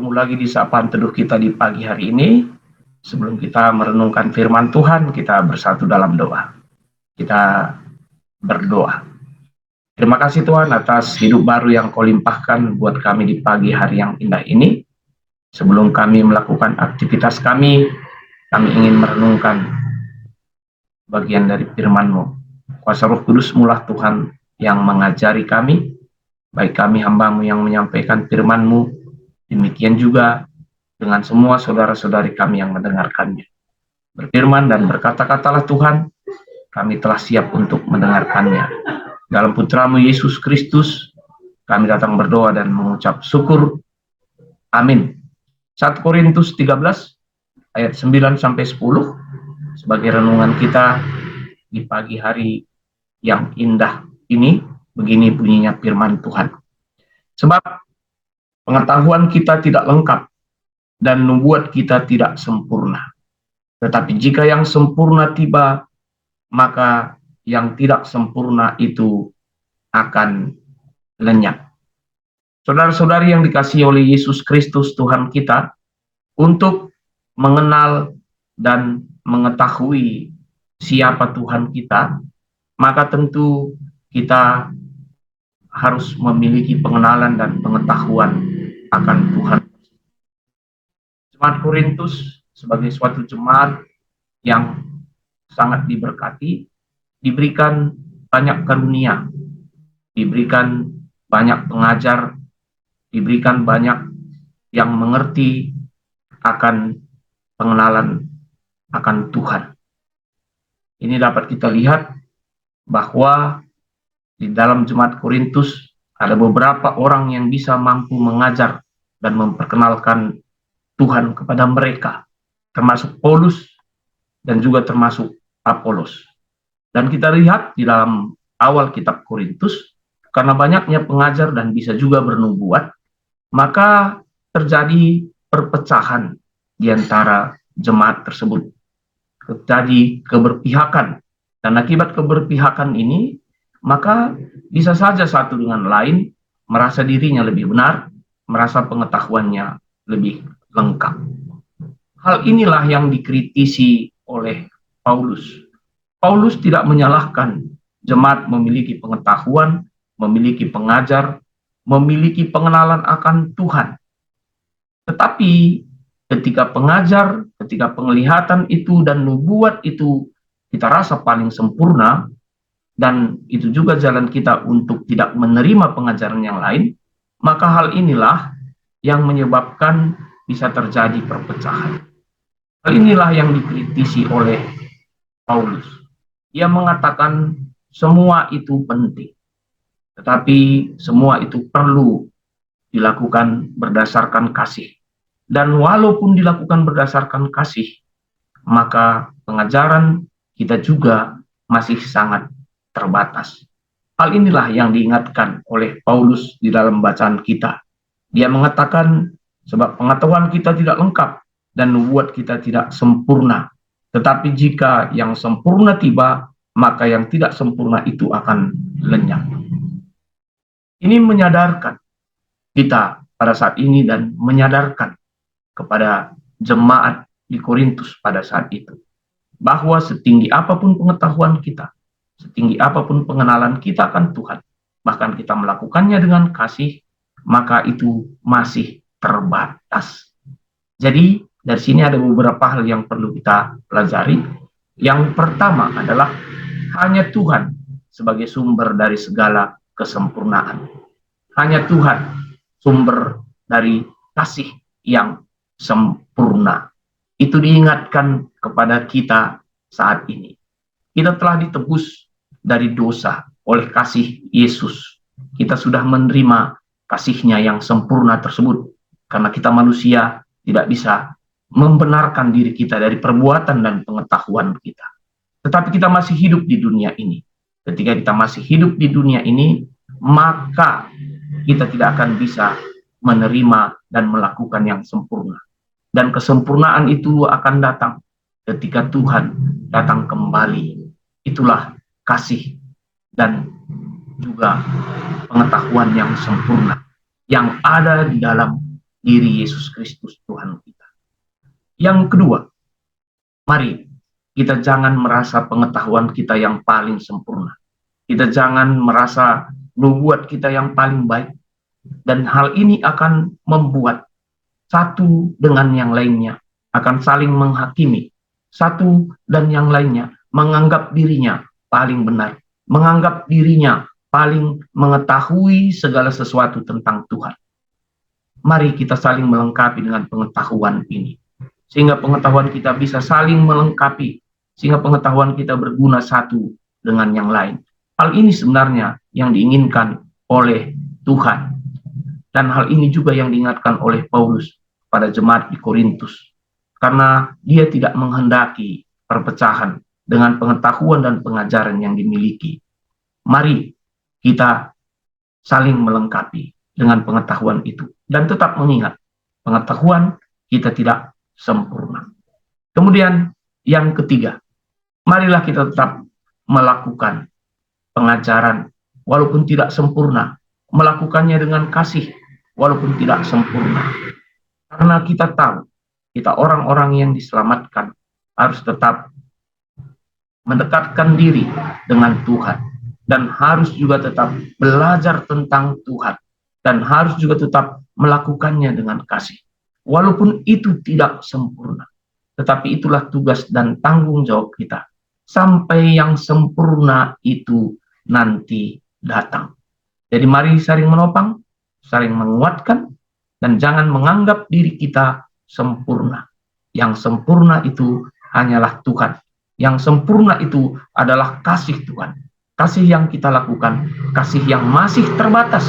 bertemu lagi di sapaan teduh kita di pagi hari ini. Sebelum kita merenungkan firman Tuhan, kita bersatu dalam doa. Kita berdoa. Terima kasih Tuhan atas hidup baru yang Kau limpahkan buat kami di pagi hari yang indah ini. Sebelum kami melakukan aktivitas kami ingin merenungkan bagian dari firman-Mu. Kuasa Roh Kudus mulah Tuhan yang mengajari kami, baik kami hamba-Mu yang menyampaikan firman-Mu, demikian juga dengan semua saudara-saudari kami yang mendengarkannya. Berfirman dan berkata-katalah Tuhan, kami telah siap untuk mendengarkannya. Dalam Putra-Mu Yesus Kristus, kami datang berdoa dan mengucap syukur. Amin. 1 Korintus 13 ayat 9-10 sebagai renungan kita di pagi hari yang indah ini. Begini bunyinya firman Tuhan. Sebab pengetahuan kita tidak lengkap dan nubuat kita tidak sempurna. Tetapi jika yang sempurna tiba, maka yang tidak sempurna itu akan lenyap. Saudara-saudari yang dikasihi oleh Yesus Kristus Tuhan kita, untuk mengenal dan mengetahui siapa Tuhan kita, maka tentu kita harus memiliki pengenalan dan pengetahuan akan Tuhan. Jemaat Korintus sebagai suatu jemaat yang sangat diberkati, diberikan banyak karunia, diberikan banyak pengajar, diberikan banyak yang mengerti akan pengenalan akan Tuhan. Ini dapat kita lihat bahwa di dalam jemaat Korintus ada beberapa orang yang bisa mampu mengajar dan memperkenalkan Tuhan kepada mereka, termasuk Paulus dan juga termasuk Apolos. Dan kita lihat di dalam awal kitab Korintus, karena banyaknya pengajar dan bisa juga bernubuat, maka terjadi perpecahan di antara jemaat tersebut. Terjadi keberpihakan, dan akibat keberpihakan ini, maka bisa saja satu dengan lain merasa dirinya lebih benar, merasa pengetahuannya lebih lengkap. Hal inilah yang dikritisi oleh Paulus. Paulus tidak menyalahkan jemaat memiliki pengetahuan, memiliki pengajar, memiliki pengenalan akan Tuhan. Tetapi ketika pengajar, ketika penglihatan itu dan nubuat itu kita rasa paling sempurna, dan itu juga jalan kita untuk tidak menerima pengajaran yang lain, maka hal inilah yang menyebabkan bisa terjadi perpecahan. Hal inilah yang dikritisi oleh Paulus. Ia mengatakan semua itu penting, tetapi semua itu perlu dilakukan berdasarkan kasih. Dan walaupun dilakukan berdasarkan kasih, maka pengajaran kita juga masih sangat terbatas. Hal inilah yang diingatkan oleh Paulus di dalam bacaan kita. Dia mengatakan, sebab pengetahuan kita tidak lengkap dan nubuat kita tidak sempurna. Tetapi jika yang sempurna tiba, maka yang tidak sempurna itu akan lenyap. Ini menyadarkan kita pada saat ini dan menyadarkan kepada jemaat di Korintus pada saat itu, bahwa setinggi apapun pengetahuan kita, setinggi apapun pengenalan kita akan Tuhan, bahkan kita melakukannya dengan kasih, maka itu masih terbatas. Jadi dari sini ada beberapa hal yang perlu kita pelajari. Yang pertama adalah hanya Tuhan sebagai sumber dari segala kesempurnaan. Hanya Tuhan sumber dari kasih yang sempurna. Itu diingatkan kepada kita saat ini. Kita telah ditebus dari dosa oleh kasih Yesus. Kita sudah menerima kasih-Nya yang sempurna tersebut. Karena kita manusia tidak bisa membenarkan diri kita dari perbuatan dan pengetahuan kita. Tetapi kita masih hidup di dunia ini. Ketika kita masih hidup di dunia ini, maka kita tidak akan bisa menerima dan melakukan yang sempurna. Dan kesempurnaan itu akan datang ketika Tuhan datang kembali. Itulah kasih dan juga pengetahuan yang sempurna yang ada di dalam diri Yesus Kristus Tuhan kita. Yang kedua, mari kita jangan merasa pengetahuan kita yang paling sempurna. Kita jangan merasa nubuat kita yang paling baik. Dan hal ini akan membuat satu dengan yang lainnya akan saling menghakimi. Satu dan yang lainnya menganggap dirinya paling benar, menganggap dirinya paling mengetahui segala sesuatu tentang Tuhan. Mari kita saling melengkapi dengan pengetahuan ini, sehingga pengetahuan kita bisa saling melengkapi, sehingga pengetahuan kita berguna satu dengan yang lain. Hal ini sebenarnya yang diinginkan oleh Tuhan. Dan hal ini juga yang diingatkan oleh Paulus pada jemaat di Korintus. Karena dia tidak menghendaki perpecahan dengan pengetahuan dan pengajaran yang dimiliki. Mari kita saling melengkapi dengan pengetahuan itu. Dan tetap mengingat, pengetahuan kita tidak sempurna. Kemudian yang ketiga, marilah kita tetap melakukan pengajaran walaupun tidak sempurna, melakukannya dengan kasih walaupun tidak sempurna. Karena kita tahu, kita orang-orang yang diselamatkan harus tetap mendekatkan diri dengan Tuhan, dan harus juga tetap belajar tentang Tuhan, dan harus juga tetap melakukannya dengan kasih. Walaupun itu tidak sempurna, tetapi itulah tugas dan tanggung jawab kita sampai yang sempurna itu nanti datang. Jadi mari saling menopang, saling menguatkan, dan jangan menganggap diri kita sempurna. Yang sempurna itu hanyalah Tuhan. Yang sempurna itu adalah kasih Tuhan. Kasih yang kita lakukan, kasih yang masih terbatas,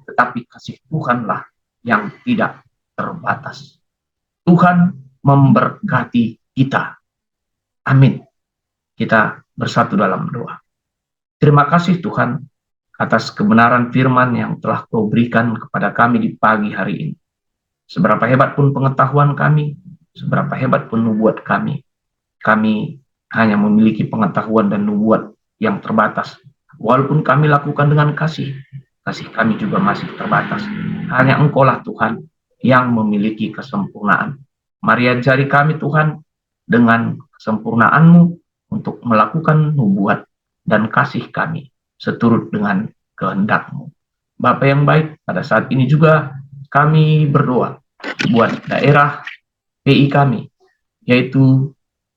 tetapi kasih Tuhanlah yang tidak terbatas. Tuhan memberkati kita. Amin. Kita bersatu dalam doa. Terima kasih Tuhan atas kebenaran firman yang telah Kau berikan kepada kami di pagi hari ini. Seberapa hebat pun pengetahuan kami, seberapa hebat pun nubuat kami hanya memiliki pengetahuan dan nubuat yang terbatas. Walaupun kami lakukan dengan kasih kami juga masih terbatas. Hanya Engkau-lah Tuhan yang memiliki kesempurnaan. Mari ajari kami Tuhan dengan kesempurnaan-Mu untuk melakukan nubuat dan kasih kami seturut dengan kehendak-Mu. Bapa yang baik, pada saat ini juga kami berdoa buat daerah PI kami, yaitu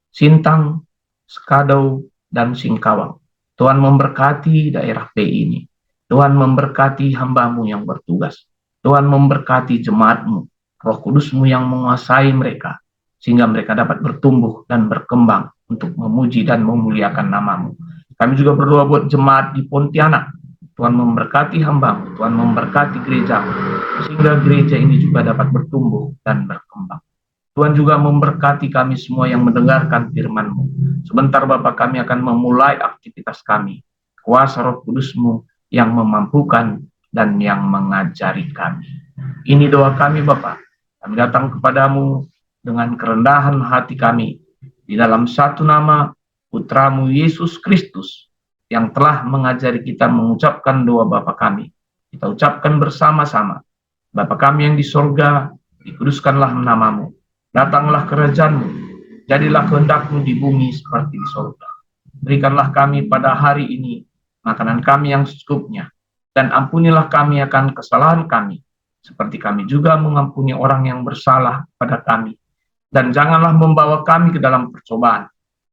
Sintang, Skadau, dan Singkawang. Tuhan memberkati daerah PI ini. Tuhan memberkati hamba-Mu yang bertugas. Tuhan memberkati jemaat-Mu, Roh Kudus-Mu yang menguasai mereka, sehingga mereka dapat bertumbuh dan berkembang untuk memuji dan memuliakan nama-Mu. Kami juga berdoa buat jemaat di Pontianak. Tuhan memberkati hamba-Mu, Tuhan memberkati gereja-Mu, sehingga gereja ini juga dapat bertumbuh dan berkembang. Tuhan juga memberkati kami semua yang mendengarkan firman-Mu. Sebentar Bapa, kami akan memulai aktivitas kami. Kuasa Roh Kudus-Mu yang memampukan dan yang mengajari kami. Ini doa kami Bapa. Kami datang kepadamu dengan kerendahan hati kami, di dalam satu nama Putra-Mu Yesus Kristus, yang telah mengajari kita mengucapkan doa Bapa kami. Kita ucapkan bersama-sama. Bapa kami yang di sorga, dikuduskanlah nama-Mu. Datanglah kerajaan-Mu. Jadilah kehendak-Mu di bumi seperti di sorga. Berikanlah kami pada hari ini makanan kami yang secukupnya, dan ampunilah kami akan kesalahan kami, seperti kami juga mengampuni orang yang bersalah pada kami. Dan janganlah membawa kami ke dalam percobaan,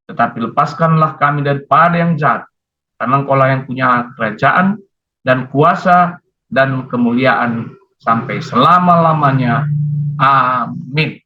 tetapi lepaskanlah kami daripada yang jahat, karena Engkau-lah yang punya kerajaan dan kuasa dan kemuliaan sampai selama-lamanya. Amin.